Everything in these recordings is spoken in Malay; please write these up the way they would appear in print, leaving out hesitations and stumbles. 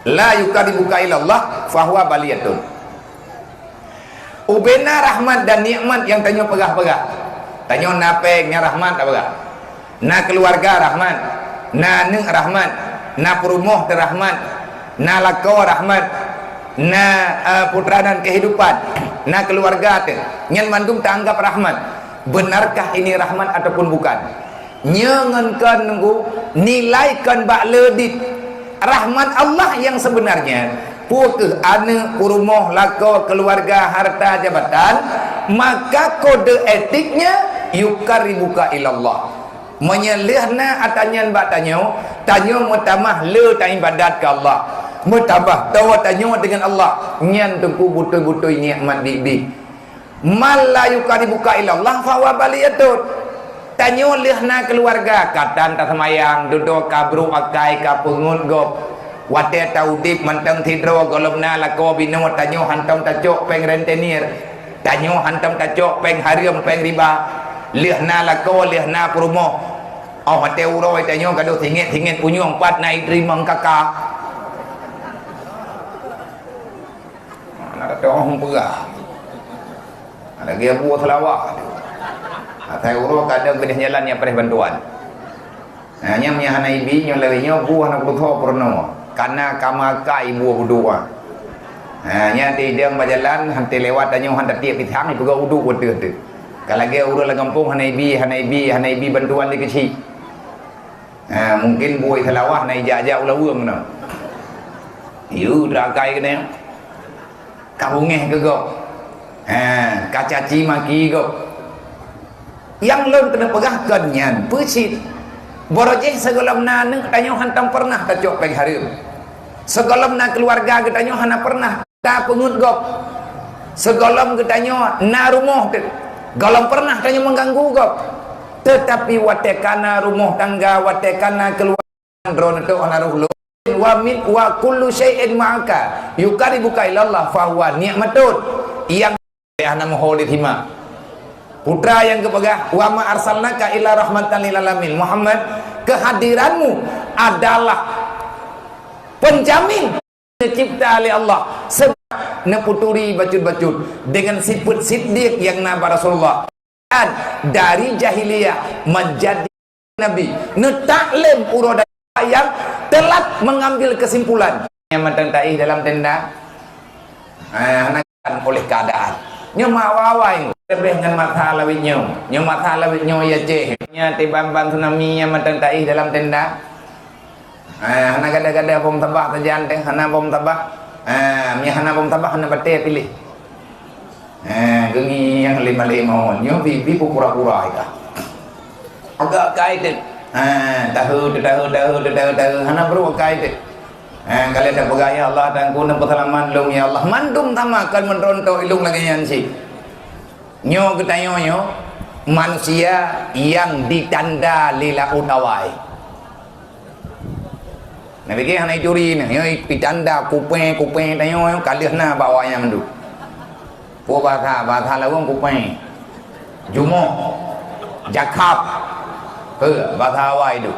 la yukaribuka ilallah fahuwa baliyatun. Ubena rahmat dan nikmat yang tanya pegah-pegah. Tanya napengnya rahmat apa gak? Na keluarga rahmat, na neng rahmat, na perumoh terahmat, na lakau rahmat, na putra dan kehidupan, na keluarga teh nyen mandung tanggap rahmat. Benarkah ini rahmat ataupun bukan? Nyengenkan nunggu nilaikan bak ledit rahmat Allah yang sebenarnya pukul anak perumoh lakau keluarga harta jabatan, maka kode etiknya yukaribuka ilallah, menyelihna atanyan bak tanyo mutamah le ta ibadat ke Allah, mutabah tawa tanyo dengan Allah nyan tengku betul-betul nikmat bibi malla yukaribuka ilallah fa wa baliyatun. Tanyo lihna keluarga katan ta semayang duduk kabru akai ka pengun gop wate taudip mantang tidro golomna lako bino tanyo hantam tacok peng rentenir, tanyo hantam tacok peng hariam peng riba, lihna lako lihna perumoh au hate uroi tanyo kado tingit unyong pat nai trimang kakak ada orang pegah ada dia buah selawak saya urut kadang benih jalan yang perih bantuan. Hanya menyahana ibi yang lainnya buah nak butuh purno. Karena kamakai buah berdua. Hanya tidak berjalan hanti lewat tanya hantar tiap pitang itu gak udu betul tu. Kalau dia urut la kampung hana ibi bantuan di kecil. Mungkin buah selawah naik jajak ulah uang na. Iu rakai kena. Kabungeh ke go. Kacaci maki go. Yang lon kena pegahkan nyan pesit borojeh segolamna neng tanyo hantam pernah tacok peng harim, segolamna keluarga getanyo hana pernah ta pengut gop, segolam getanyo na rumah golam pernah tanyo mengganggu gop, tetapi watekana rumah tangga watekana keluarga drone tu ana ruhlu wa min wa kullu syai'in ma'aka yukaribuka ilallah fa huwa ni'matun yang ana moholi hima. Putra yang kepegah wa ma arsalnaka illa rahmatan lil alamin. Muhammad, kehadiranmu adalah penjamin tercipta oleh Allah sebab neputuri bacut-bacut dengan sifat siddiq yang naba Rasulullah dan dari jahiliyah menjadi nabi netaklim uroda yang telah mengambil kesimpulan yang mententai dalam tenda oleh keadaan nyemawawai lebih dengan mata lawitnya ya ceh nya tibam-bam tsunami yang mententai dalam tenda hana gada-gada bom tabak terjanteng hana bom tabak hana bom tabak hana bate pilih gengi yang lima-lima nyo bibi pura-pura ika agak kaitin tahu hana bro kaitin kalau ada pegaya Allah dan kuna persalaman long ya Allah mandum tamakan menrontok ilung lagi yansi nyo ketanyo nyo manusia yang ditanda lila utawai nabi ke hanai curi ni nyo ditanda kupeng tanyo kalihna bawanya mendu po bahasa lawang kupeng jumo jakap ke bahasa awai tu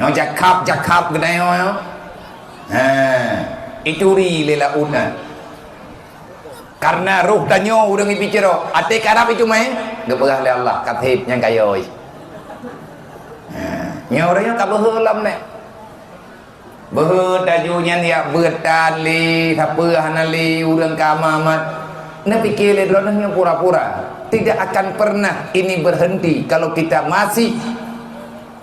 nyo jakap ketanyo nyo ituri lela una karena ruh tanyo urang ipiciro ate karap itu mah gepegah le Allah kathip yang kayoi nyoranya ka beuheulam ne beuheut tajunya dia beutali sapeu hanali urang ka mamat na pikir le dronanya pura-pura tidak akan pernah ini berhenti kalau kita masih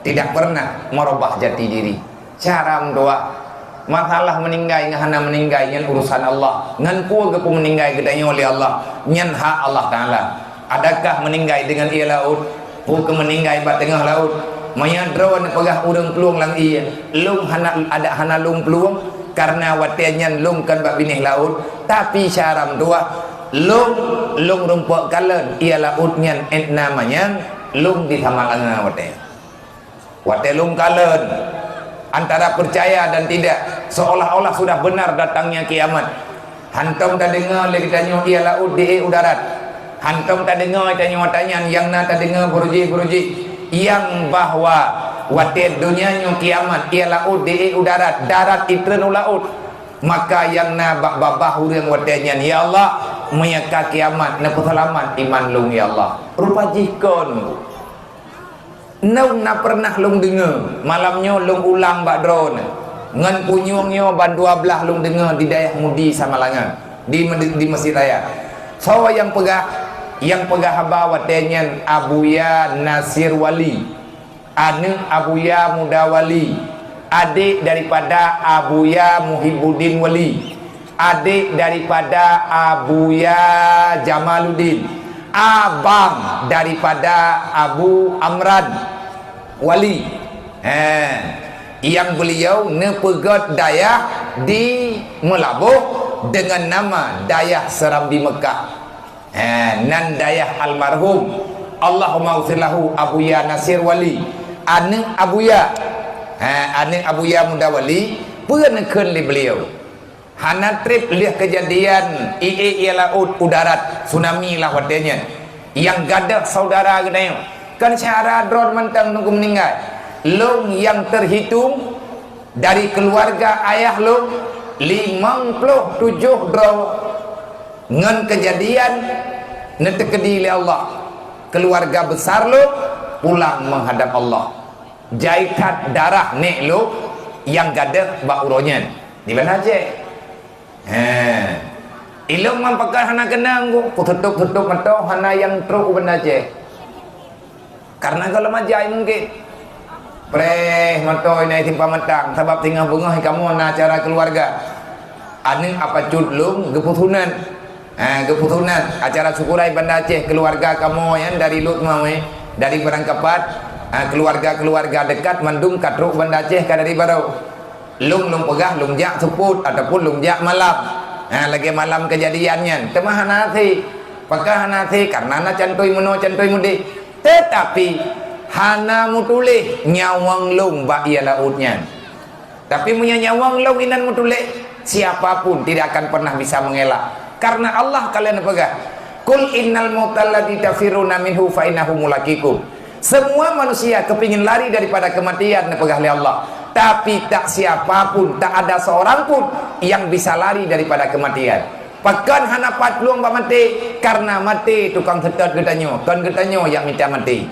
tidak pernah merubah jati diri cara mendoa masalah meninggai ngahana meninggai nyan urusan Allah ngan ku gepu meninggai gedanya oleh Allah nyan hak Allah Ta'ala. Adakah meninggai dengan ia laut pu ke meninggai bat tengah laut mayadro ne pegah urang peluang lang iya lung hana ada hana lung peluang karena watenyan lung kan bak binih laut tapi syaram dua lung rumpok kalen ia laut nyan namanya lung di samalanga wate lung kalen antara percaya dan tidak seolah-olah sudah benar datangnya kiamat hantam tak dengar lagi tanya ia laut di udarat hantam tak dengar tanya yang nak tak dengar buruji yang bahwa watir dunianya kiamat ia laut di udarat darat itren laut maka yang na babah urang watirnya ya Allah menyaka kiamat na selamat iman lung ya Allah rupa jikon nau na pernah lung dengar malamnya lung ulang bak drone ngan punyungnya ban 12 lung dengar di daerah Mudi Samalangan di Masjid Raya so yang pegah haba watirnya Abuya Nasir Wali anu Abuya Muda Wali adik daripada Abuya Muhibbuddin Wali adik daripada Abuya Jamaluddin abang daripada Abu Amran Wali yang beliau nepegat dayah di Melabuh dengan nama dayah Serambi Mekah nan dayah almarhum Allahumma ufirlahu Abuya Nasir Wali anu Abuya Muda Wali pernah li beliau hana trip lihat kejadian ia laut udarat tsunami lah wadanya yang gadah saudara gedanya kan cara drone mentang nunggu meninggal long yang terhitung dari keluarga ayah long 57 drone ngan kejadian netekedi oleh Allah keluarga besar lo pulang menghadap Allah jaikat darah nek lo yang gadah bauronya di mana aja ilmu mampakan hana kenang ku tutup mata hana yang truk benda aja karena kalau majai mungkin preh mata ini timpa matang sebab tinggal bunga kamu na acara keluarga anu apa cudlung keputunan acara syukurai banda Aceh keluarga kamu yang dari Lut mau dari berangkapat keluarga dekat mandung katruk banda Aceh ka dari baru lung pegah lung jak seput ataupun lung jak malam lagi malam kejadiannya temah nanti pakah nanti karena na cantoi mudi tetapi hana mutulih nyawang lung bak ia lautnya tapi punya nyawang lung inan mutulih siapapun tidak akan pernah bisa mengelak karena Allah kalian pegang kul innal mautal ladzi tafiruna minhu fa innahu mulaqikum semua manusia kepingin lari daripada kematian pegang oleh Allah tapi tak siapapun tak ada seorang pun yang bisa lari daripada kematian pakan hana patluang bak mati karena mati tukang setet getanyo kan getanyo yang minta mati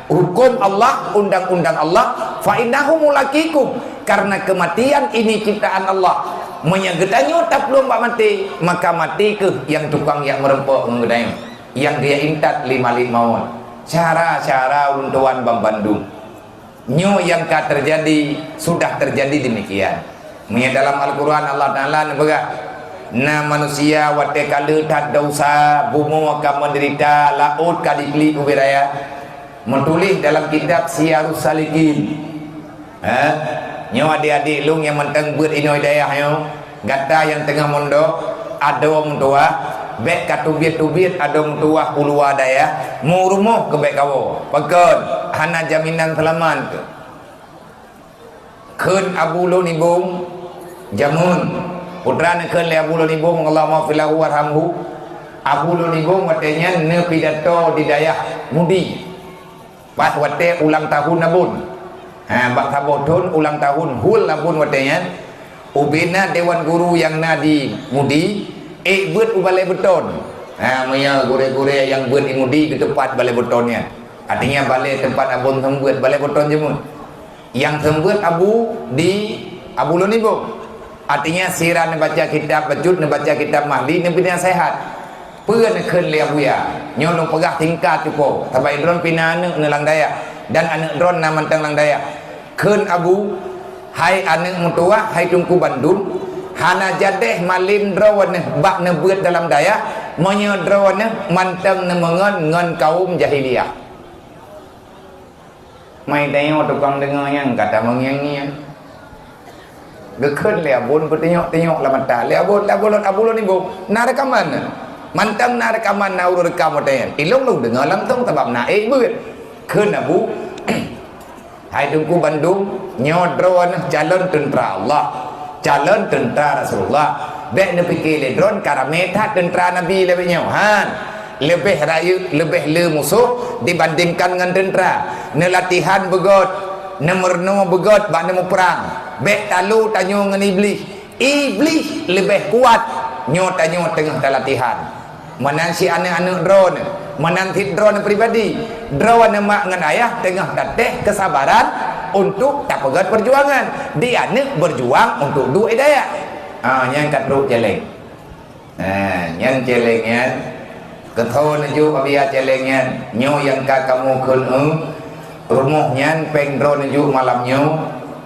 hukum Allah undang-undang Allah fa innahu mulaqikum karena kematian ini ciptaan Allah menyegetanyo tak belum mati maka mati ke yang tukang yang merempok mengedanyo yang dia intat 55 maut cara-cara untuan Bang Bandung nyo yang tak terjadi sudah terjadi demikian dalam Al-Quran Allah Ta'ala na manusia wate kala tak dosa bumu akan menderita laut kadikli ubiraya menulis dalam kitab Siyarus Salikin nyo adik-adik lung yang menteng buat ino hidayah nyo gata yang tengah mondok ada orang tua bek katubit-tubit ada orang tua ulua daya mau rumah ke bek kawo pakan hana jaminan selamat kun Abu Lunibung jamun putra kun le Abu Lunibung Allah maghfirlahu warhamhu Abu Lunibung watenya ne pidato di dayah Mudi pas wate ulang tahun nabun bak sabotun ulang tahun hul nabun watenya ubina dewan guru yang nadi Mudi buat balai beton maya gure-gure yang buat di Mudi di tempat balai betonnya artinya balai tempat abun sembuat balai beton jemun yang sembuat abu di Abu Lunibung artinya sirah baca kitab bajut baca kitab mahdi nabi yang sehat pern keun le abuya nyolong pegah tingkat cupo tabai dron pinane nelang daya dan anak dron namantang lang daya keun abu hai anak mutua hai tungku Bandung hana jadeh malim drawane bak nebeut dalam daya monyo drawane manteng nemengon ngon kaum jahiliyah mai tengok tukang dengar yang kata mengiang-ngiang gekun le abun tengok lah mata le abun abulun ni bu na rekaman mantang na rekaman na uru rekam moten ilung lu dengar langsung sebab na beut keun abu hai tungku Bandung nyodron calon tentera Allah calon tentera Rasulullah bek ne fikir le drone karametha tentera Nabi le nyo han lebih raya, lebih le musuh dibandingkan dengan tentera. Ne latihan begot, ne merno begot, bak ne mau perang. Bek talu tanyo dengan iblis. Iblis lebih kuat nyo tanyo tengah latihan. Menang si anak-anak drone, menang tit drone pribadi. Drone mak dengan ayah tengah dateh kesabaran untuk tak pegat perjuangan. Dia ne berjuang untuk duit daya. Yang kat ru celeng. Yang celengnya ketho naju abia celengnya nyo yang kamu kun rumahnya peng drone naju malamnya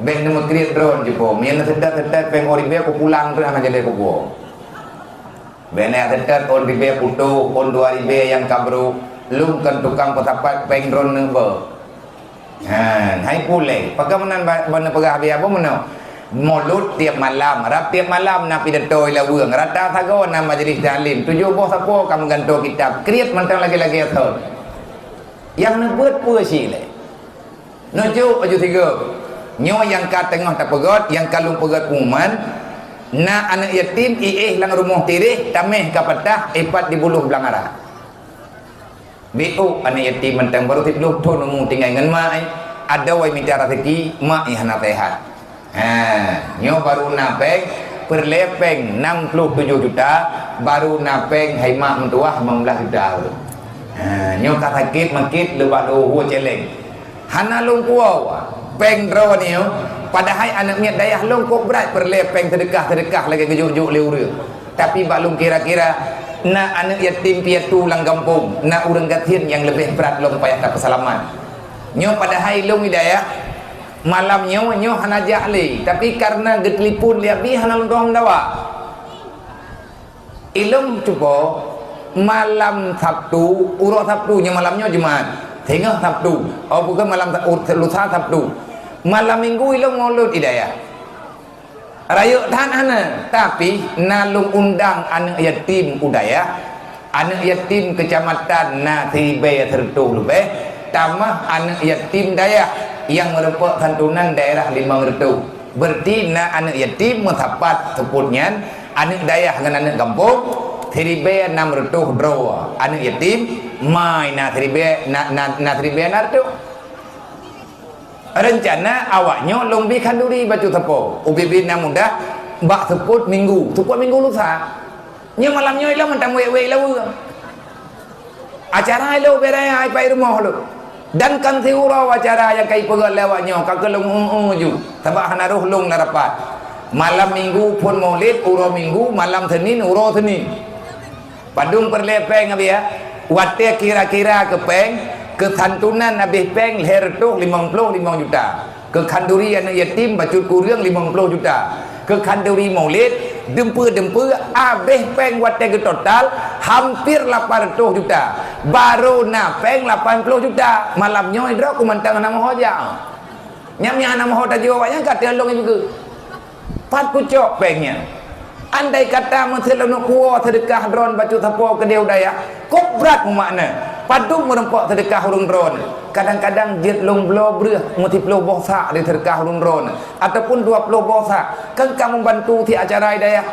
beng nama create drone jupo mian sedat peng oribe aku pulang tu anak jadi aku bena sedat oribe putu on 2000 yang kabru lum kan tukang petapat peng drone nebe hai pule pagamanan bana pegah abia apa mana mulut tiap malam, rap tiap malam nak pidato ila wang, rata thago na majlis talim. Tujuh boh sapo kamu ganto kitab. Kriat mantang lagi-lagi athon. Yang nak buat puasi le. Nojo aju tiga. Nyo yang kat tengah tak pegot, yang kalung pegot uman. Na anak yatim lang rumah tirih, tameh kapatah epat di buluh belang arah. BO anak yatim mantang baru tipluh ton mu tinggal dengan mak. Ada wai minta rezeki, mak ihana sehat. Nyo baru napeng perlepeng 67 juta baru napeng hai mak mentuah 15 juta nyo kata sakit makit lebat doh celeng hana long kuau peng dro ni padahal anak miat dayah long kok berat perlepeng sedekah lagi gejuk-juk leu tapi baklum kira-kira na anak yatim piatu lang kampung na urang gatin yang lebih berat long payah tak kesalaman nyo padahal long hidayah malamnya nyo hana jahli tapi karena getelipun liabi hana londong dawa ilum cupo malam Sabtu urut Sabtu nya malamnya Jumat tengah Sabtu bukan malam lusa Sabtu malam Minggu ilum maulud hidayah raya tahan hana tapi nalung undang anak yatim udaya anak yatim kecamatan na tibe tertuh lebih tamah anak yatim daya yang merupakan santunan daerah Limang Retu. Berarti na anak yatim mentapat seputnya anak dayah dengan anak kampung tribe 6 retu dro anak yatim mai na tribe na tribe nartu rencana awaknya lombi kanduri baju tepo ubi na mudah bak seput minggu lusa nya malamnya ilo mentang we lawu acara ilo berai ai pai rumah lu dan kan tiura wacara yang kai pegat lewatnya kakelung ju tabak hanaruh lung narapat malam minggu pun maulid uro minggu malam senin uro senin padung perlepeng abia wate kira-kira kepeng kesantunan habis peng leher tuh 55 juta ke kanduri anak yatim bacut kurang 50 juta ke kanduri maulid dempe habis peng wate ke total hampir 800 juta baru na peng 80 juta malamnya idra aku mantang nama hoja nyamnya nama hoja jiwanya kata long ibu pat kucok pengnya andai kata menselanu kuo sedekah drone baju tapo ke dia udaya kok berat makna padung merempok sedekah hurung drone kadang-kadang jet long blo breh multiplo bosa di sedekah hurung drone ataupun 20 bosa kan kamu bantu ti acara hidayah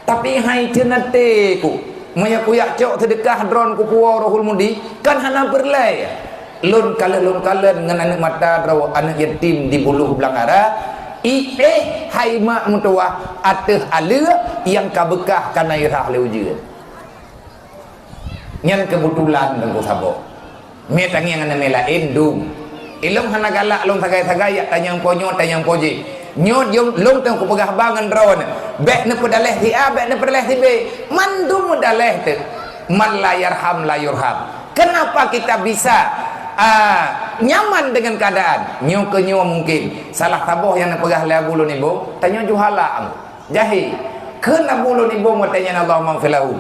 tapi hai cenate ku maya kuyak cok sedekah drone ku kuo rohul mudi kan hana berlai lun kalen dengan anak mata draw anak yatim di buluh belangara hai mak mutua ateh aleur yang kabekah kana irah leujeun nyan kebetulan dengan sabo me tangiang ana mela endung ilung hana galak long tagay-tagay tanyang ponyo tanyang poji nyot yung long tang ku pegah bangan drone bek ne pedaleh ti a bek ne pedaleh ti b mandum daleh te man la yarham la yurham kenapa kita bisa nyaman dengan keadaan nyo ke nyo mungkin salah taboh yang nak pegah le bulu ni bo tanya juhala jahi kena bulu ni bo tanya Allah maghfilahu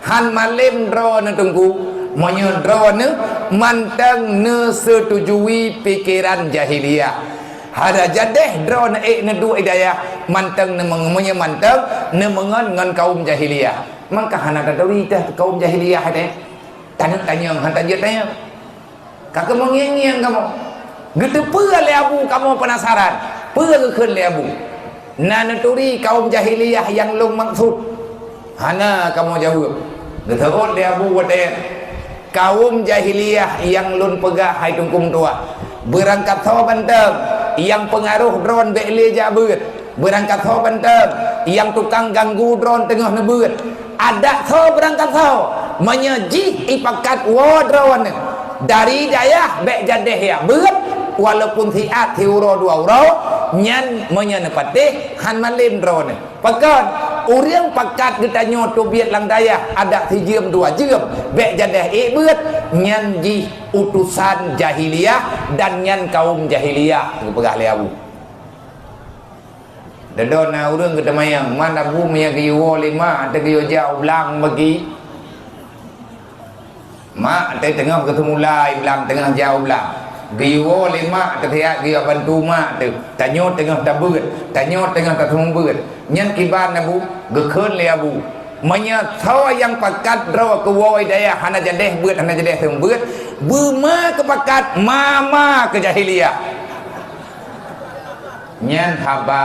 han malim drone tunggu monyo drone mantang ne setujui pikiran jahiliyah ada jadeh drone ne du hidayah mantang ne mengemunya mantang ne mengon ngan kaum jahiliyah maka hana tadawi tah kaum jahiliyah teh tanya han tanya kakak mengiang kamu gitu pula le abu kamu penasaran pula ke le abu nanaturi kaum jahiliyah yang long maksud hana kamu jawab gitu le abu wate kaum jahiliyah yang lun pegah hai tungkum tua berangkat tho banteng yang pengaruh drone bekle jabut berangkat tho banteng yang tukang ganggu drone tengah nebut ada tho berangkat tho menyaji ipakat wo drone dari dayah bek jadeh ya beut walaupun thiat thiuro 2 euro nyan menyenepatih han malim drone pakan orang pakat kita nyoto biat lang dayah ada thijem 2 jem bek jadeh beut nyan ji utusan jahiliyah dan nyan kaum jahiliyah pegah leabu dadona urang kita mayang mana bumi yang kiyo 5 ada kiyo jauh belang bagi mak ada tengah ketemu lai belang tengah jauh belang giwo 5 tertiak giwa bantu mak tu tanyo tengah tabut tanyo tengah tatung but nyan kiban abu gekun le abu manya thaw yang pakat draw ke woi daya hana jadeh but hana jadeh tung but buma kepakat mama ke jahiliyah nyan haba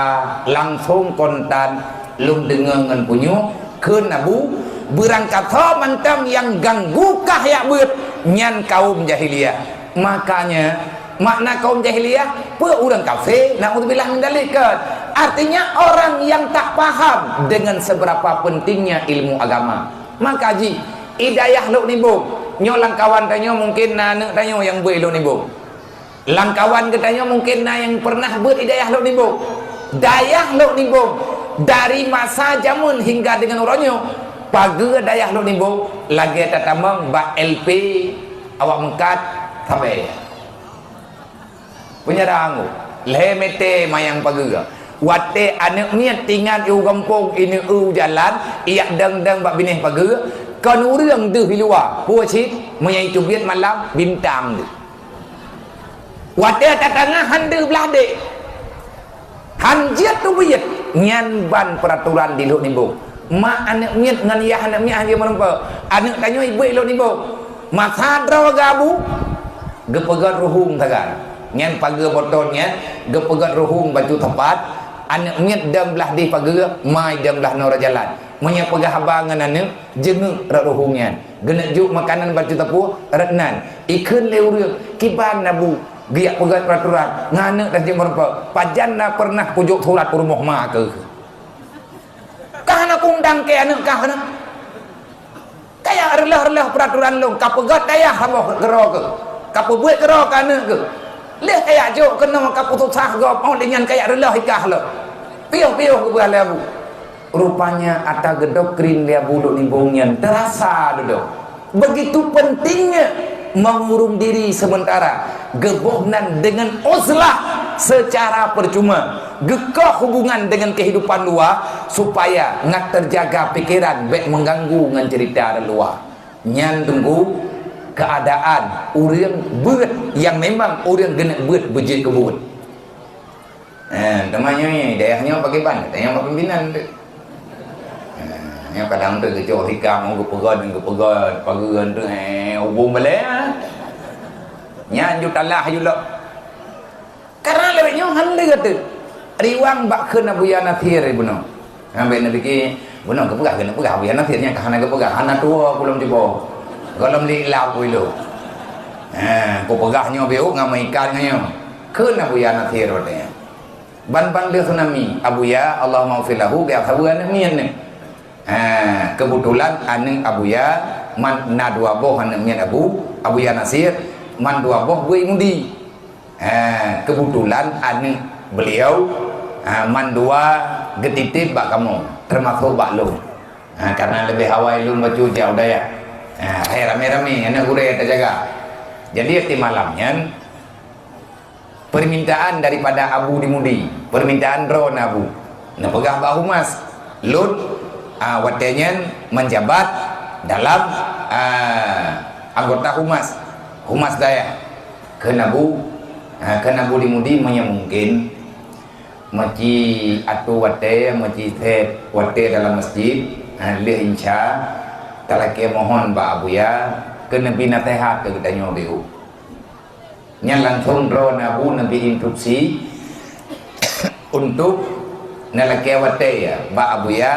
langsung kontan lum dengar ngan punyo keun abu berangkat thaw mantam yang ganggu kah ya but nyan kaum jahiliyah. Makanya makna kaum jahiliyah pe orang kafir naudzubillah min dzalik artinya orang yang tak paham dengan seberapa pentingnya ilmu agama maka ji hidayah lok nibung nyo langkawan tanyo mungkin anak tanyo yang berilmu nibung langkawan ketanyo mungkin na yang pernah berhidayah lok nibung dayah lok nibung dari masa jamun hingga dengan uronyo pagi dayah lok nibung lagi tatamang ba LP awak mengkat sampai punya rangu lemete mayang paga wate anak miat tinggal u kampung ini jalan iak deng bak binih paga kan urang tu di luar puasit mayang cubiat malam bintang tu wate tatangah handu belah dek hanjiat tu biat nyan ban peraturan di luk nimbung mak anak miat ngan ya anak miat dia menempa anak tanya ibu luk nimbung masa draw gabu gepegat ruhung tagan ngan paga botolnya gepegat ruhung baju tempat anak miat dam belah di paga mai dam belah nora jalan menya pegah habangan anak jenguk ruhungnya genek juk makanan baju tepu retnan ikun leureu kiban nabu giak pegat peraturan nganek dan jemur pajan na pernah pujuk surat rumah mak ke kahana kundang ke anak kahana kayak relah peraturan lu kapegat daya hamba gero ke kapu buat gero kana ke leh kayak jo kena kapu susah gop oh dengan kayak relah ikah lo piuh-piuh ke buah lebu rupanya ada gedokrin lebu duk nimbungnya terasa duduk begitu pentingnya mengurung diri sementara gebohnan dengan uzlah secara percuma gekah hubungan dengan kehidupan luar supaya nak terjaga pikiran baik mengganggu dengan cerita luar nyan tunggu keadaan urang beut yang memang urang kena beut bejit kebut temannya ni daerahnya pakai ban tanya pak pimpinan tu yang kadang tu kecoh hikam gepegan pagean tu hubung balik nyan jutalah julak karena lebihnya hande kata riwang bak kena buya nathir ibuno ambil nabi ki buno kepegah kena pegah buya nathirnya kahana kepegah hana tua belum jebo kalau li lau puilo ko pegahnya beu ngamai ikan nganyo kena buya nathir rodenya ban dia tsunami abuya Allah maghfirlahu bi akhwan mian ni kebetulan aning abuya man na dua boh aning mian abuya nasir man dua boh gue mudi kebetulan aning beliau man dua getitip bak kamu termasuk bak lu karena lebih awal lu baju jauh daya rame-rame anak gure terjaga jadi ti malamnya permintaan daripada Abu Dimudi permintaan drone Abu nak pegah bak humas lut watenya menjabat dalam anggota humas daya kena Abu Dimudi mungkin maci atu wate maci thet wate dalam masjid leh insya talake mohon ba abuya kena bina tehat ke kita nyobiu nya langsung drone Abu nabi instruksi untuk nalake wate ya ba abuya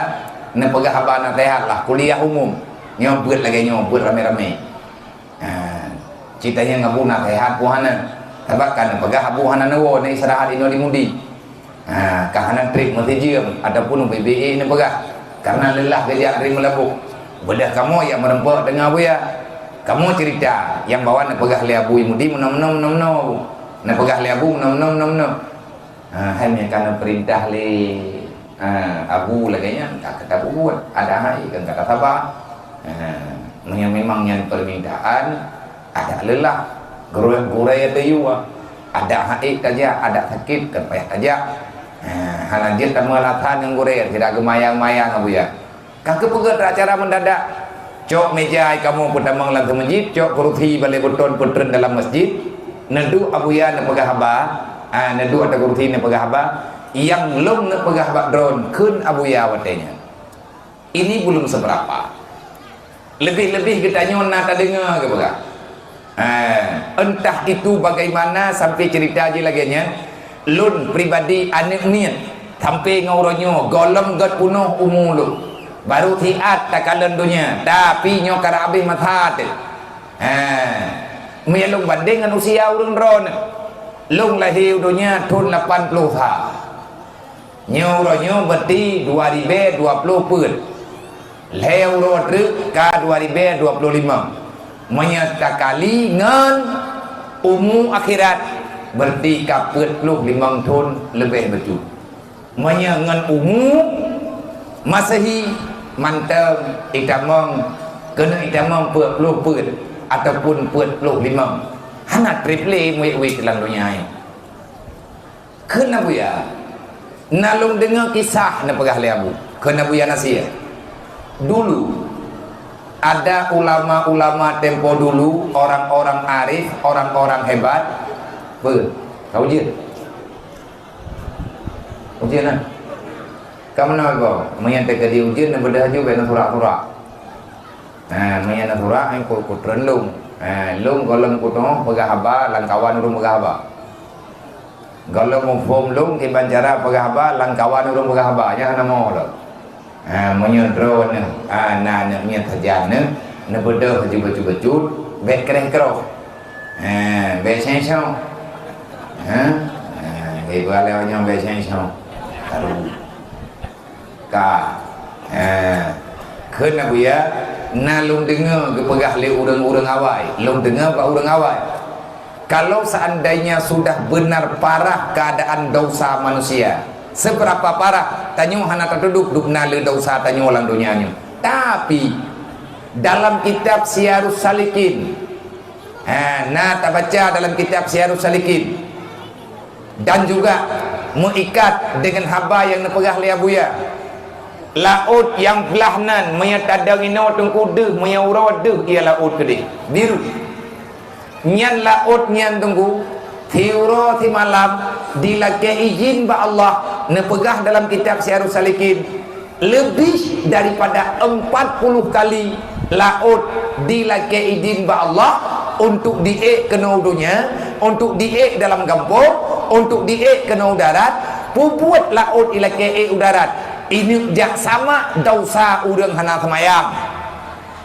na pegah habana tehat lah kuliah umum nyobut lagi nyobut rame-rame Citanya ngabuna sehat buhana tabakan pegah buhana nawo ni istirahat ino limudi kahanan trip mesti jiem ataupun BBE ni pegah karena lelah kerja hari melabuk bedah kamu yang merempok dengan buya kamu cerita yang bawa nak pegah liabu mudi menom nak pegah liabu menom hanya karena perintah abu laganya kata buat ada hai kan kata sabar memang yang permintaan ada lelah gurai ada yuwa ada haid saja ada sakit kan payah saja halanjir tak melatan yang gurai tidak gemayang-mayang abu ya kan kepegat acara mendadak cok meja kamu pun damang lantai masjid cok kursi balai beton putren dalam masjid nedu abu ya nak pegah haba nedu ada kursi nak pegah haba yang belum nak pegah haba drone kun abu ya watenya ini belum seberapa lebih-lebih kita nyona tak dengar ke pegah entah itu bagaimana sampai cerita je lagi nya lun pribadi anak ni sampai ngauronyo golem gat punuh umur baru tiat takalan dunia tapi nyo karabi mathat melung banding dengan usia urang ron lung lahir dunia tahun 80 tahun nyo berarti 2020 pun leu rodrek ka 2025 menyatakan ngan umum akhirat berarti kapet lu 5 tahun lebih betul menyangan umum masahi mantap itamang kena itamang pet ataupun pet lu 5 hana triple wik dalam dunia ini kena buya nalung dengar kisah na pegah leabu kena buya nasihat dulu ada ulama-ulama tempo dulu, orang-orang arif, orang-orang hebat. Kau ujian? Ujian lah. Kamu nak kau? Menyantai ke dia ujian dan berdah juga dengan surak-surak. Menyantai surak yang kau terendung. Lung golem kuno pegah haba, langkawan urung pegah haba. Golem mufum lung kiban cara pegah haba, langkawan urung pegah haba. Jangan nama orang. Menyodro naknya tajana na bodoh baju-baju bet kereng-kerong bet sensong ibu alewanya bet sensong taruh ka kena buya na lung dengar ke pegah le urang-urang awai lung dengar pak urang awai kalau seandainya sudah benar parah keadaan dosa manusia seberapa parah tanyo hana terduduk dukna le dosa tanyo lang dunianya tapi dalam kitab Syiarus Salikin tak baca dalam kitab Syiarus Salikin dan juga mengikat dengan haba yang nepegah liabuya laut yang belahnan menyatadang ino tungku deh menyawra deh ia laut kedih biru nyan laut nyan tunggu tiuro ti malam dilake izin ba Allah nepegah dalam kitab Syiarus Salikin lebih daripada 40 kali laut dilake izin ba Allah untuk diek kena dunia untuk diek dalam kampung untuk diek kena darat pubuat laut ilake udarat ini jak sama dosa urang hana semayang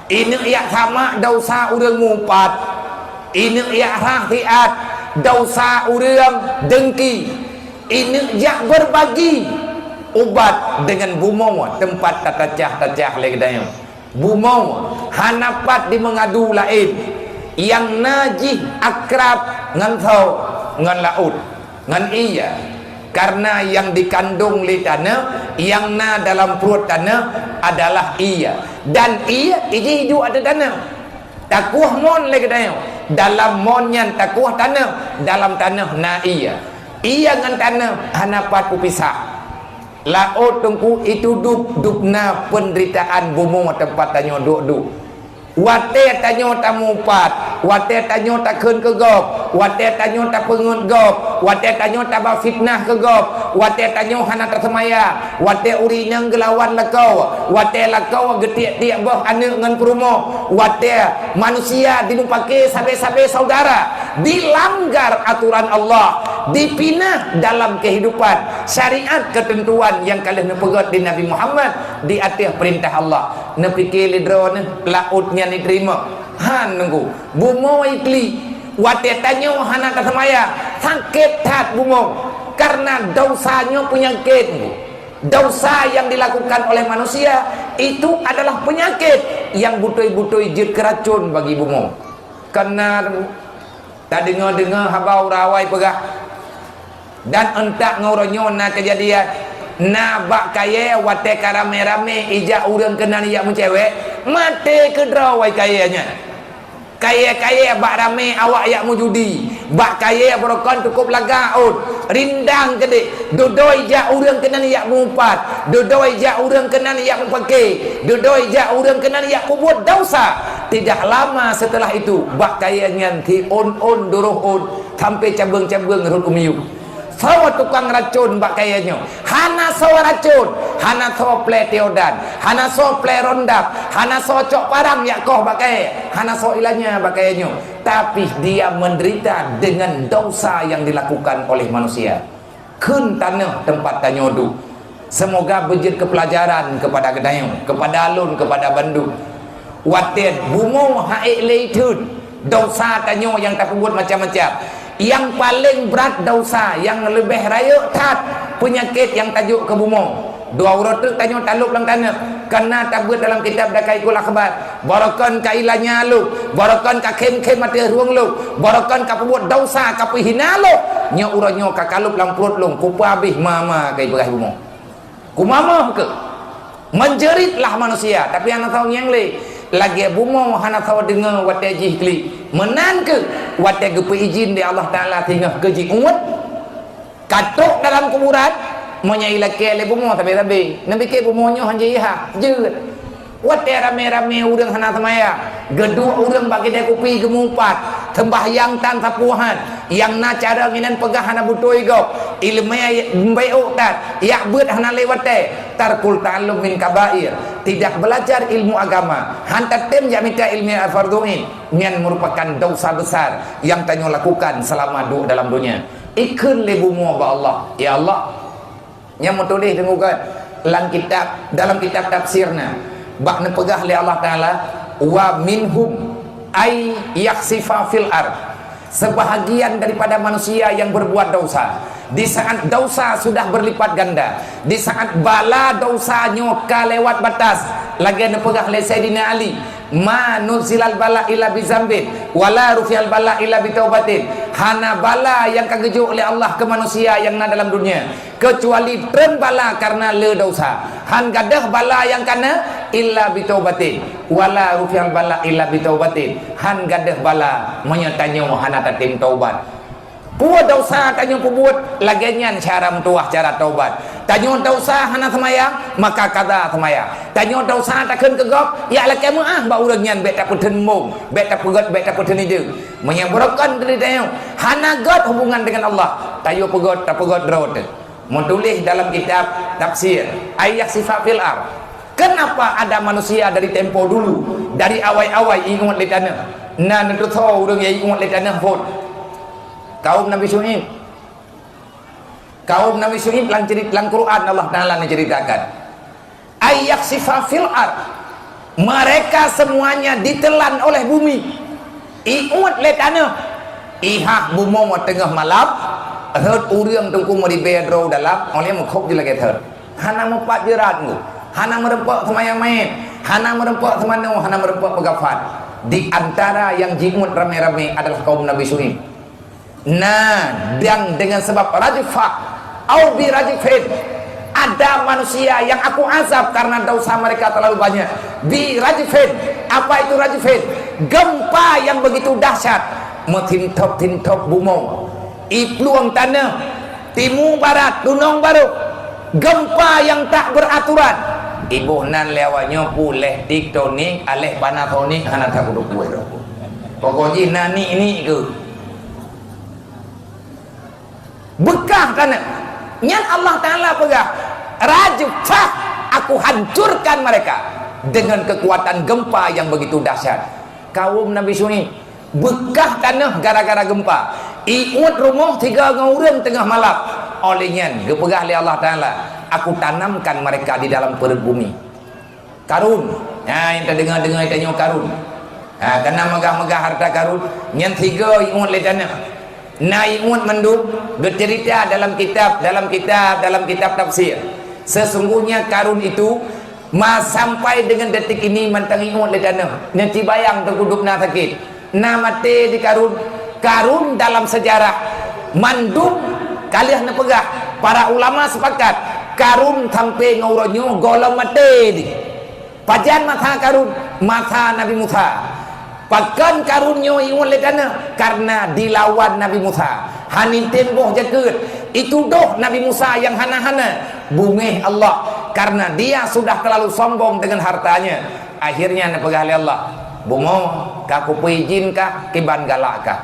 ini ya sama dosa urang ngumpat ini ya rahiat dosa urang dengki ini jak berbagi ubat dengan bumau tempat tatacah-tacah legdayo bumau hanapat di mengadu lain yang najih akrab ngan thau ngan laut ngan iya karena yang dikandung li tanah yang na dalam perut tanah adalah iya dan iya hidup ada tanah takuh mon legdayo dalam monyan takuh tanah dalam tanah na iya ngan tanah hanapat upisah laut tungku itu duk-dukna penderitaan bumung tempat tanyo duk-duk wate tanyo tamupat wate tanyo takun kegop wate tanyo tak pengut gop, wate tanyo tak ba fitnah ke gop, wate tanyo hana tersemaya, wate uri nang gelawan lakau, wate lakau getiak-tiak bah anak ngan perumo, wate manusia dinumpake sabe-sabe saudara, dilanggar aturan Allah, dipinah dalam kehidupan syariat ketentuan yang kalian nepegat di Nabi Muhammad di atas perintah Allah. Nepikir lidro ni lautnya ni terima han nunggu bumo ikli wate tanyo hana kasamaya sakit tat bumo karena dosanya penyakit. Dosa yang dilakukan oleh manusia itu adalah penyakit yang butoi-butoi jid keracun bagi bumo. Karena tak dengar-dengar habau rawai pegah dan entak ngauronyo na kejadian na bak kaya wate karame-rame ijak urang kena niak mencewek mate ke drawai kayanya kaya bak rame awak yak mujudi bak kaya berokon cukup lagaut rindang kedek dodoi jak urang kena niak mumpat dodoi jak urang kena niak mempake dodoi jak urang kena niak kubut dosa. Tidak lama setelah itu bak kayanya ti on duruh on sampai cabang-cabang rut umiu sawa tukang racun bak kayanya hana sawa racun hana sawa ple teodan hana sawa ple rondap hana sawa cok parang yakoh bak kaya hana sawa ilahnya bak kayanya tapi dia menderita dengan dosa yang dilakukan oleh manusia kun tanah tempat tanyodu. Semoga bejit kepelajaran kepada Gedayung, kepada Alun, kepada Bandung watin bumo haik leitun dosa tanyo yang tak buat macam-macam. Yang paling berat dosa, yang lebih raya tat penyakit yang tajuk ke bumong. Dua urut tu tanya taluk lang tanah. Karena tak buat dalam kitab dakai kul akhbar. Barakan ka ilanya lu, barakan ka kem-kem mati ruang lu, barakan ka buat dosa ka hina lu. Nya uranyo ka kalup lang perut lu, ku habis mama kai berah bumong. Ku mama ke. Menjeritlah manusia, tapi anak tahu yang le. Lagi bumo hana tahu dengar wate jihli menan ke wate gepe izin di Allah Taala tinggal keji umat katuk dalam kuburan menyai laki le bumo tapi nabi ke bumonyo hanje ha jeut wate rame-rame urang hana semaya gedua urang bagi dia kopi gemumpat sembahyang tan sapuhan yang na cara nginan pegah hana butoi go ilmu mbeu tat yak beut hana lewat teh tarkul ta'allum min kabair tidak belajar ilmu agama hantar tem jamita ilmi al-farduin yang merupakan dosa besar yang tanyo lakukan selama dalam dunia ikun lebumu ba Allah ya Allah yang mutulih dengukan dalam kitab tafsirna bak nepegah li Allah Taala wa minhum ay yaksifa fil ard sebahagian daripada manusia yang berbuat dosa di saat dosa sudah berlipat ganda di saat bala dosanya kelewat batas lagi nepegah li Sayyidina Ali ma nuzilal bala illa bizambin wala rufial bala illa bitaubatin hana bala yang kagejuk oleh Allah ke manusia yang na dalam dunia kecuali tren bala karena le dosa han gadah bala yang kana illa bitaubatin wala rufial bala illa bitaubatin han gadah bala menyatanya hana tatim taubat buat dosa tanya buat lagian cara mentuah cara taubat tanya dosa hana semayang maka kata semayang tanya dosa takkan kegop ya lah kamu ba urang nyan bet tak puten mung bet tak pegot bet tak puten ide menyambrokan dari tanya hana got hubungan dengan Allah tayo pegot tak pegot drot menulis dalam kitab tafsir ayat sifat fil ar. Kenapa ada manusia dari tempo dulu dari awal-awal ingat le tanah nan tu tahu urang yang ingat le tanah pun kaum Nabi Syuaib lang cerita lang Quran Allah Taala menceritakan ayat sifat fil ard mereka semuanya ditelan oleh bumi iut le tanah ihah bumo tengah malam herd urang tungku mari bedro dalam oleh mukop je lagi herd hana mempat jerat hana merempak semayang main hana merempak semano hana merempak pegafan di antara yang jimut rame-rame adalah kaum Nabi Syuaib. Nah, dan dengan sebab rajifah au bi rajifin ada manusia yang aku azab karena dosa mereka terlalu banyak bi rajifin apa itu rajifin gempa yang begitu dahsyat metintop bumo ipluang tanah timur barat dunong baru gempa yang tak beraturan ibu nan lewatnya puleh tiktonik aleh panatonik hana tak duduk gue pokoknya nani ini ke bekah tanah nyan Allah Ta'ala pegah rajfah, aku hancurkan mereka dengan kekuatan gempa yang begitu dahsyat. Kaum Nabi Syuaib bekah tanah gara-gara gempa. Iut rumah 3 orang tengah malam. Olehnya gepegah oleh Allah Ta'ala, aku tanamkan mereka di dalam perut bumi. Karun, yang kita dengar-dengar kita tengok karun. Kena megah-megah harta karun. Yang 3 iut le tanah. Iut menduk bercerita dalam kitab tafsir. Sesungguhnya karun itu sampai dengan detik ini mentang iut le tanah. Nanti bayang terkuduk na sakit. Na mati di karun dalam sejarah mandum kalian nak pegah. Para ulama sepakat karun sampai ngauronyo golong mati di pajan mata karun mata Nabi Musa pakan karunyo iwan ledana karena dilawan Nabi Musa hanin temboh jakut itu doh Nabi Musa yang hana-hana bungeh Allah karena dia sudah terlalu sombong dengan hartanya. Akhirnya nak pegah oleh Allah bungo kaku pijin kah kiban galak kah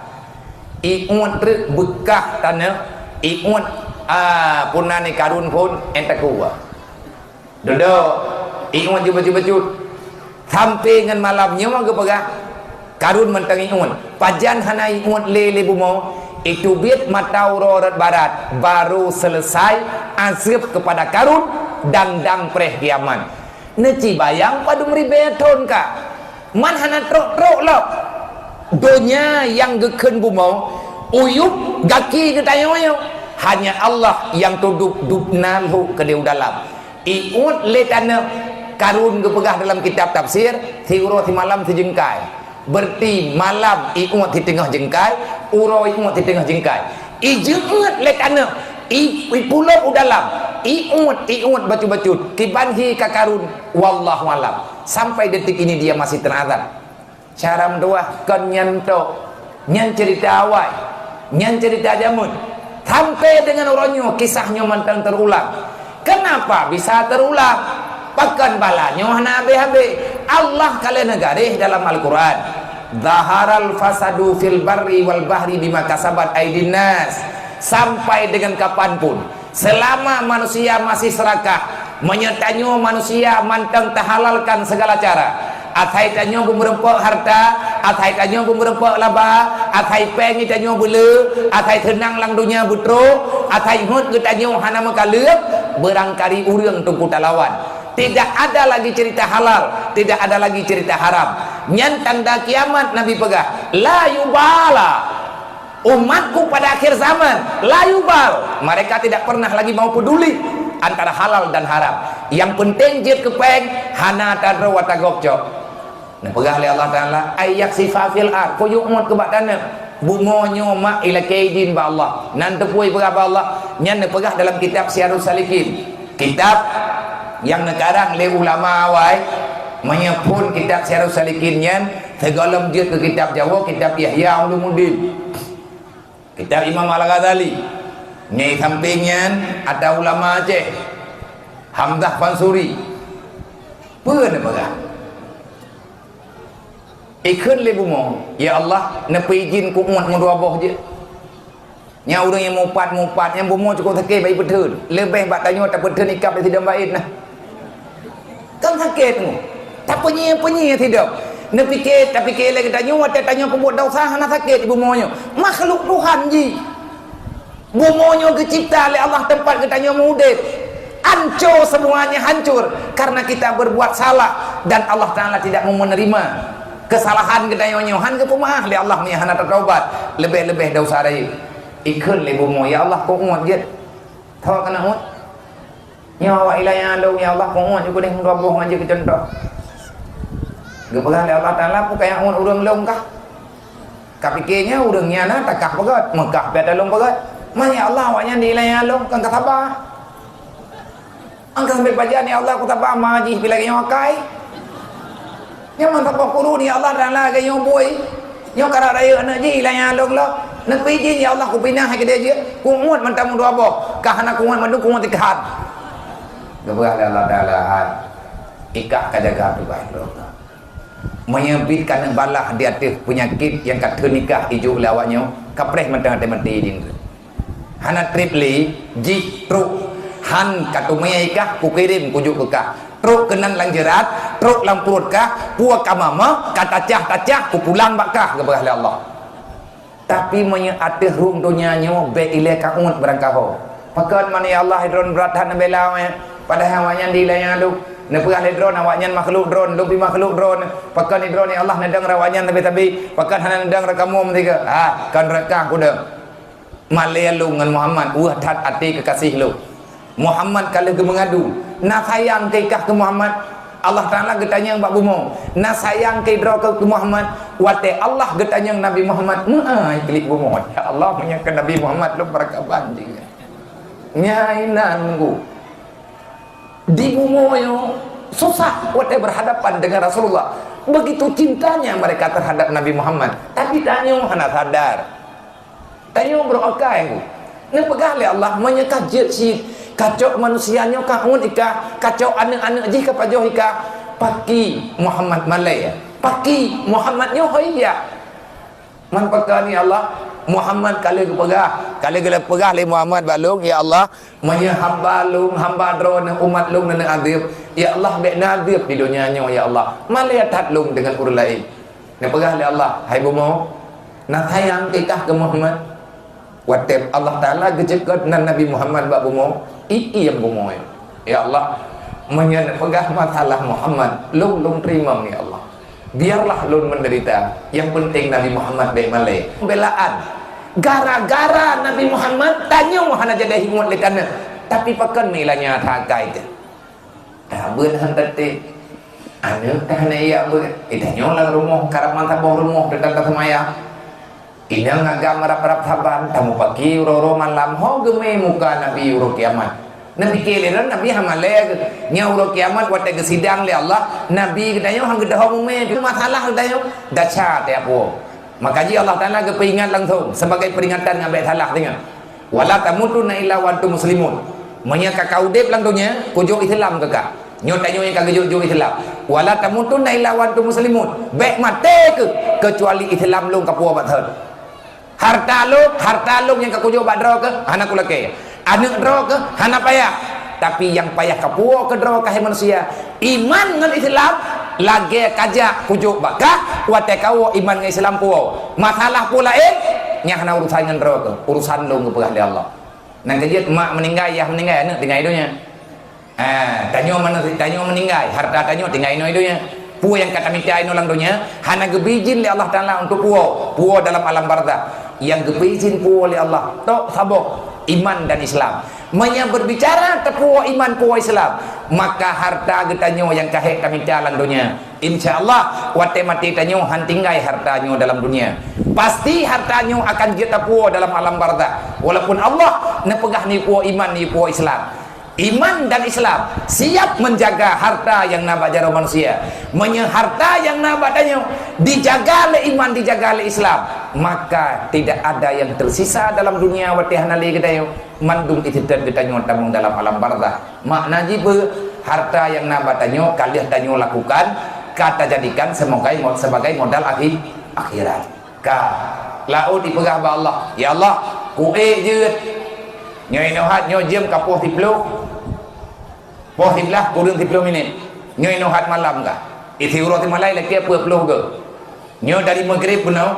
iut bekah tanah iut punani karun pun entak kuat duduk iut jubah-jubah sampai dengan malamnya mah gepegah karun mentang iut pajan hana iut lele bumo itu bit matau rorat barat baru selesai azab kepada karun dang preh kiaman neci bayang padu meribeton kah man hana trok lo dunia yang geken bumo uyup gaki ketayoyo hanya Allah yang tuduk dubnalhu ke dalam iut letana karun gepegah dalam kitab tafsir tiuro ti malam ti jengkai berarti malam iut di tengah jengkai uro iut di tengah jengkai ijeut letana pulau dalam iut bacut-bacut kibanhi ka karun wallahu alam sampai detik ini dia masih terazab. Cara doa kan nyanto nyan cerita awal nyan cerita jamun sampai dengan orangnya kisahnya mantang terulang. Kenapa bisa terulang? Pakan balanya hana habe Allah kalian negarih dalam Al-Quran zaharal fasadu fil barri wal bahri bima kasabat aydin nas sampai dengan kapanpun selama manusia masih serakah menyertanyo manusia mantang tahalalkan segala cara atai tanyo bumerempok harta atai tanyo bumerempok laba atai pengi tanyo bulu atai tenang lang dunia butro atai hut getanyo hana makaleup berangkari urang tungku talawan. Tidak ada lagi cerita halal, tidak ada lagi cerita haram. Nyan tanda kiamat Nabi pegah la yubala umatku pada akhir zaman la yubal mereka tidak pernah lagi mau peduli antara halal dan haram. Yang penting jid kepeng hana tadra wa tagokcok. Nah pegah oleh Allah Ta'ala ayak sifafil ar koyuk umut kebak tanah bungonyo ma ila kaidin ba Allah nan tepui pegah ba Allah nyan pegah dalam kitab Syiarus Salikin kitab yang negarang le ulama awai menyebut kitab Syiarus Salikin nyan tegalam dia ke kitab Jawa kitab Yahya Ulumuddin kitab Imam Al-Ghazali ni sampingnya ada ulama Aceh Hamzah Fansuri pun pegah ikut le bumo ya Allah nepi izin ku umat mu dua boh je nya urang yang mupat yang bumo cukup sakit baik betul lebih bak tanya tak betul nikah tidak baik nah kan sakit mu tak penyi tidak nepi ke tapi ke lagi tanya pembuat dosa hana sakit ibu moyo makhluk Tuhan ji bumonyo kecipta oleh Allah tempat kita tanya mudit hancur semuanya hancur karena kita berbuat salah dan Allah Ta'ala tidak mau menerima kesalahan kita nyohan ke pemah li Allah ni hana tertaubat lebih-lebih dosa rai ikut le bumo ya Allah ko umat je tho kana umat nyawa ilaya lo ya Allah ko umat juga ding roboh aja ke contoh gepegang li Allah Taala pu kaya umat urang long kah kapikirnya urangnya na takah pegat Mekah pada long pegat mah ya Allah awaknya di ilaya long kan kataba angkat sampai pajan ya Allah ku tabah maji bila nyawakai yang mantap pokuru ni Allah dan lah kayo boy yang kara raya anak ji lah yang long lo nak pijin ya Allah ku pinah ke dia je ku muat mantam dua boh kahana ku muat madu ku muat ikhat gabah Allah Taala ikak kajaga tu baik lo menyebitkan yang balah di atas penyakit yang kat nikah ijo lawaknya kapreh mentang mati jing hana tripli ji truk han katumai kah ku kirim ku juk kah truk kenan lang jerat truk lang perut kah puak kamama kata tacah ku pulang bakah kepada Allah. Tapi menya atih rum dunia nyo be ile kaun berangkaho pakan mana ya Allah hidron berat han belau padahal awaknya dilanya lu ne pegah hidron awaknya makhluk drone lebih makhluk drone pakan hidron ya Allah nedang rawaknya tapi pakan han nedang rekamu mereka kan rekah ku dah malaya lu dengan Muhammad tat ati kekasih lu Muhammad kalau ke mengadu nak sayang ke kah ke Muhammad Allah Ta'ala getanya Mbak Bumo nak sayang ke ke Muhammad wate Allah getanya Nabi Muhammad klik Bumo ya Allah menyangka Nabi Muhammad lu berkah banjir nyainan ku di Bumo yo susah wate berhadapan dengan Rasulullah begitu cintanya mereka terhadap Nabi Muhammad tapi tanya mana sadar tanya berokai ku ni pegah le Allah menyekah jid kacau manusianya kaun ika kacau anak-anak jika pajoh ika paki Muhammad Malay paki Muhammad nyohoya man pakani Allah Muhammad kali pegah le Muhammad balung ya Allah manya hamba lung hamba drone umat lung dan adib ya Allah be nadib di dunia nyo ya Allah Malay tat lung dengan urus lain ni pegah le Allah hai bumo nak sayang kita ke Muhammad watep Allah Ta'ala gejekat nan Nabi Muhammad bak bumo yang bumo ya Allah menyen pegah masalah Muhammad lung terima ya Allah biarlah lung menderita yang penting Nabi Muhammad baik malai belaan gara-gara Nabi Muhammad tanya mana jadi hikmat lekana tapi pakan milanya thakai ke beun hantati anu tahna ya beun itanya lang rumah karap mantap bawah rumah dekat semaya inang agam marap-marap saban tamu pagi uro malam ho geme muka Nabi uro kiamat Nabi keleran Nabi hamaleg nya uro kiamat wate gesidang le Allah Nabi gedayo hang gedaho mume masalah gedayo dacha te apo makanya Allah Taala kepingat langsung sebagai peringatan ngabe salah dengan wala tamutunna illa wa antum muslimun menya kakau dep lang dunya kujo Islam kaka nyo tanyo yang kagjo Islam wala tamutunna illa wa antum muslimun baik mate ke kecuali Islam lung kapua bather harta lu yang kakujo badro ke anak kulake anak dro ke hana payah tapi yang payah kapuo ke dro kahe manusia iman dengan Islam lagi kajak kujo bakah wate kau iman dengan Islam puo masalah pula nya hana urusan dengan dro ke urusan lu ngepegah di Allah nang kejit mak meninggal ya meninggal anak tinggal idonya tanyo meninggal harta tanyo tinggal idonya puo yang kata minta ino lang dunya hana gebijin li Allah Ta'ala untuk puo dalam alam barzah yang gebijin puo li Allah tok sabok iman dan Islam menya berbicara tepuo iman puo Islam maka harta getanyo yang kahek kami dalam dunia insyaallah wate mati tanyo hantinggai hartanyo dalam dunia pasti hartanyo akan kita puo dalam alam barzah walaupun Allah nepegah ni puo iman ni puo Islam iman dan Islam siap menjaga harta yang nabak jaro manusia menya harta yang nabak danyo dijaga le iman dijaga le Islam maka tidak ada yang tersisa dalam dunia wati hanali gedayo mandung ititan gedanyo tamung dalam alam barzah makna jibe harta yang nabak danyo kalian danyo lakukan kata jadikan sebagai modal akhirat ka laut dipegah ba Allah ya Allah kuek je nyoi nohat nyo jem kapoh tiplo poh tiplah kurang 30 minit nyoi nohat malam ka iti urut malai laki apa puluh ke nyo dari maghrib punau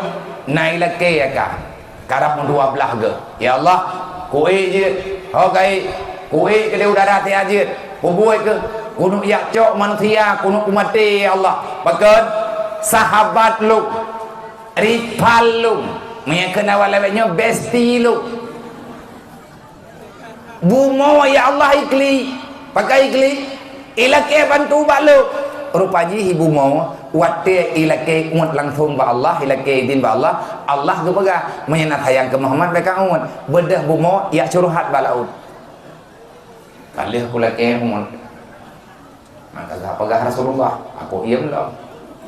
naik laki ya ka karap 12 ke ya Allah kuih je hokai kuih ke udara ti aje kubuai ke kuno yak cok manusia kuno kumati ya Allah bahkan sahabat lu rival lu mengkena walawenya besti lu bumo ya Allah ikli pakai ikli ilake bantu balu rupanya ibu mau wate ilake umat langsung ba Allah ilake din ba Allah Allah kepaga menyenat hayang ke Muhammad mereka umat bedah bumo ya curhat balaud kalih kulake umat maka apakah Rasulullah aku iam lo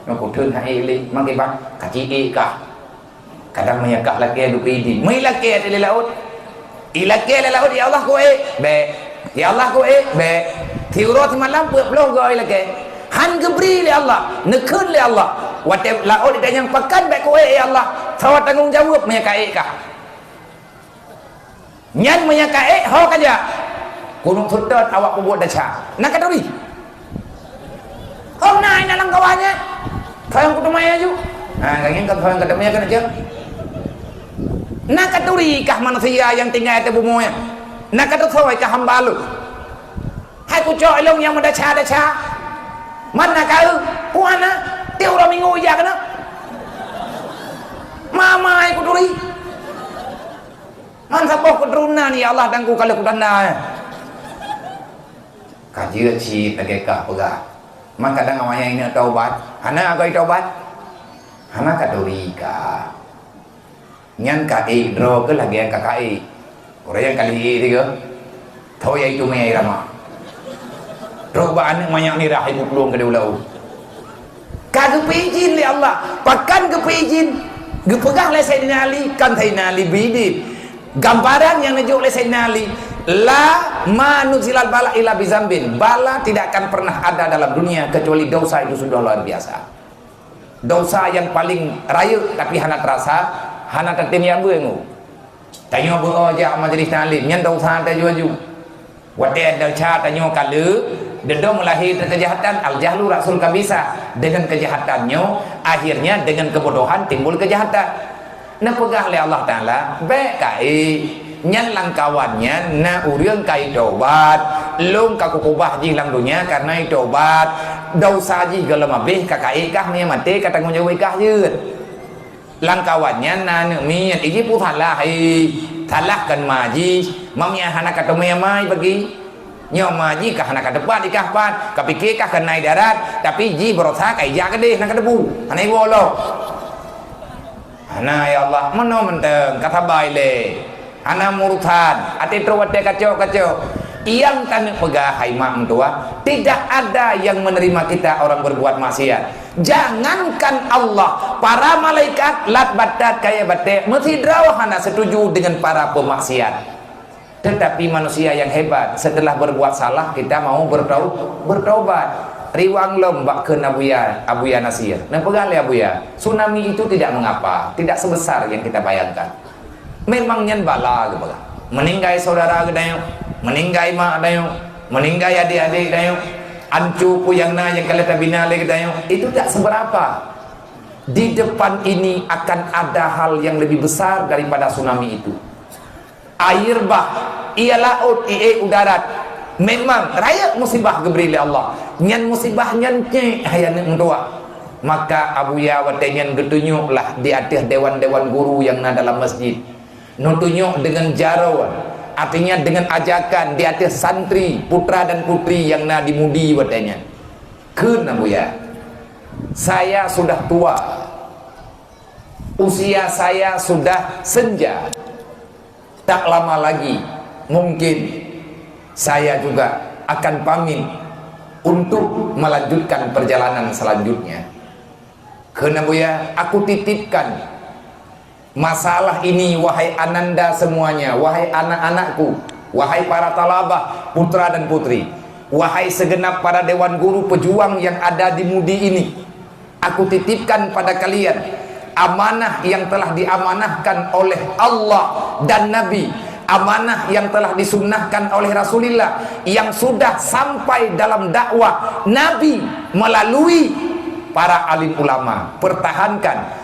aku thương hai ili mang cái băng cả chi e cả kadang menyakah lake dupi din mai lake di laut ilake le laut ya Allah koe be ya Allah koe be thiurot malam peuh goi lake han gebri li Allah nekun li Allah wate laut dia yang pakan be koe ya Allah sawat tanggung jawab menyakah e kah Nyan menyaka ho kaja. Kunung sudut awak buat daca. Nak kaduri. Hôm nay là lang kawannya. Sayang kutumaya ju. Nah, kayaknya kan sayang kadamnya kan aja. Nak kaduri kah manusia yang tinggal di bumi. Nak kaduri kah hamba lu. Hai ku cho long yang mendaca. Mana kau? Puana, dia orang minggu ya kan? Mama ai ku duri. Man sapoh ku druna ni Allah dan ku kalau ku tanda. Kaji ci tegeka pega. Man kadang awaknya ini taubat. Hana agai taubat. Hana ka duri ka. Nyan ka dro ke lagi yang kakai. Orang yang kali ini ke. Tahu ya itu mai rama. Robaan banyak ni dah ibu peluang ke ulau. Kagak pijin li Allah, pakan kepijin, gepegang le Sayyidina Ali, kan Sayyidina Ali bidit. Gambaran yang dijuk oleh Sayyidina Ali, la manuzilal bala illa bizambin. Bala tidak akan pernah ada dalam dunia kecuali dosa itu sudah luar biasa. Dosa yang paling rayu tapi hana terasa, hana tertim yang bengu. Tanya bu aja majlis talim, nyan dosa ta juju. Wadai dosa tanya kalu. Dendam melahirkan kejahatan, al-jahlu rasul kabisa. Dengan kejahatannya, akhirnya dengan kebodohan timbul kejahatan. Nah pegah oleh Allah Ta'ala, baik kai, nyan lang kawannya, na uriang kai tobat, long kakukubah ji lang dunia karena tobat, dosa ji galam abih kakai kah ni mati kata ngunjau kah je. Lang kawannya na mi iki pu thalah kan maji, mamnya hana kata mai bagi. Nyoma ji kah nak depan ikah pan kapikir kah kan naik darat tapi ji berosak kai ja kedeh nak debu anai bolo ana ya Allah meno menteng kata baik le ana murutan ati terwate kacau yang kami pegah hai mak tua tidak ada yang menerima kita orang berbuat maksiat. Jangankan Allah, para malaikat lat badat kaya batek mesti drawah hana setuju dengan para pemaksiat. Tetapi manusia yang hebat setelah berbuat salah kita mau bertaubat. Riwang lombak ke Abuya Nasir. Nah pegali Abuya, tsunami itu tidak mengapa, tidak sebesar yang kita bayangkan. Memang nyan bala gitu. Meninggai saudara gedayo, meninggai mak dayo, meninggai adik-adik dayo, ancu puyang na yang kalian tabinale gedayo, itu tak seberapa. Di depan ini akan ada hal yang lebih besar daripada tsunami itu. Air bah, ia laut, ia udarat. Memang raya musibah geberi Allah. Nyan musibah nyan hayan mendua. Maka Abuya watenyan getunyuklah di atas dewan-dewan guru yang ada dalam masjid. Nutunyuk dengan jarawan, artinya dengan ajakan di atas santri, putra dan putri yang na dimudi watenyan. Kun Abuya, saya sudah tua. Usia saya sudah senja. Tak lama lagi mungkin saya juga akan pamit untuk melanjutkan perjalanan selanjutnya. Karena Buya, aku titipkan masalah ini wahai ananda semuanya, wahai anak-anakku, wahai para talabah, putra dan putri, wahai segenap para dewan guru pejuang yang ada di Mudi ini. Aku titipkan pada kalian amanah yang telah diamanahkan oleh Allah dan Nabi, amanah yang telah disunnahkan oleh Rasulullah, yang sudah sampai dalam dakwah Nabi melalui para alim ulama. Pertahankan,